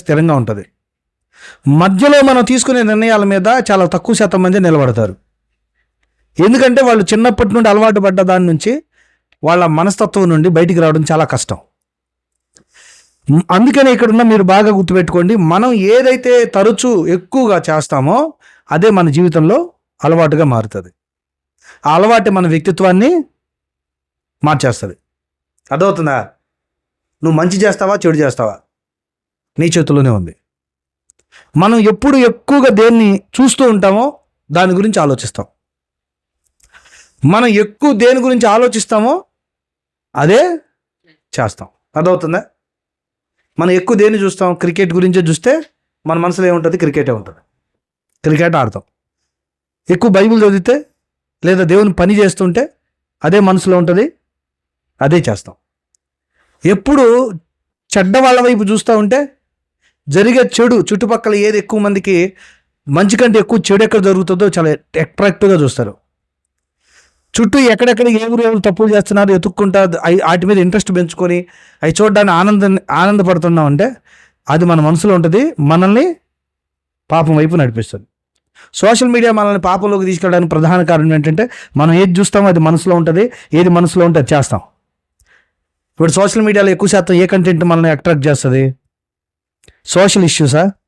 స్థిరంగా ఉంటుంది. మధ్యలో మనం తీసుకునే నిర్ణయాల మీద చాలా తక్కువ శాతం మంది నిలబడతారు. ఎందుకంటే వాళ్ళు చిన్నప్పటి నుండి అలవాటు పడ్డ దాని నుంచి వాళ్ళ మనస్తత్వం నుండి బయటికి రావడం చాలా కష్టం. అందుకనే ఇక్కడున్న మీరు బాగా గుర్తుపెట్టుకోండి, మనం ఏదైతే తరచూ ఎక్కువగా చేస్తామో అదే మన జీవితంలో అలవాటుగా మారుతుంది. ఆ అలవాటు మన వ్యక్తిత్వాన్ని మార్చేస్తుంది. అర్థమవుతుందా? నువ్వు మంచి చేస్తావా చెడు చేస్తావా నీ చేతుల్లోనే ఉంది. మనం ఎప్పుడు ఎక్కువగా దేన్ని చూస్తూ ఉంటామో దాని గురించి ఆలోచిస్తాం. మనం ఎక్కువ దేని గురించి ఆలోచిస్తామో అదే చేస్తాం. అర్థమవుతుందా? మనం ఎక్కువ దేన్ని చూస్తాం? క్రికెట్ గురించే చూస్తే మన మనసులో ఏముంటుంది? క్రికెటే ఉంటుంది. క్రికెట్ ఆడతాం. ఎక్కువ బైబిల్ చదివితే లేదా దేవుని పని చేస్తుంటే అదే మనసులో ఉంటుంది, అదే చేస్తాం. ఎప్పుడు చెడ్డ వాళ్ళ వైపు చూస్తూ ఉంటే జరిగే చెడు చుట్టుపక్కల ఏది ఎక్కువ మందికి మంచి కంటే ఎక్కువ చెడు ఎక్కడ జరుగుతుందో చాలా అట్రాక్టివ్గా చూస్తారు. చుట్టూ ఎక్కడెక్కడ ఎవరు తప్పులు చేస్తున్నారు ఎత్తుక్కుంటా వాటి మీద ఇంట్రెస్ట్ పెంచుకొని అవి చూడడానికి ఆనందపడుతున్నాం అంటే అది మన మనసులో ఉంటుంది, మనల్ని పాపం వైపు నడిపిస్తుంది. సోషల్ మీడియా మనల్ని పాపంలోకి తీసుకెళ్ళడానికి ప్రధాన కారణం ఏంటంటే మనం ఏది చూస్తామో అది మనసులో ఉంటుంది, ఏది మనసులో ఉంటే అది చేస్తాం. ఇప్పుడు సోషల్ మీడియాలో ఎక్కువ శాతం ఏ కంటెంట్ మనల్ని అట్రాక్ట్ చేస్తుంది? సోషల్ ఇష్యూసా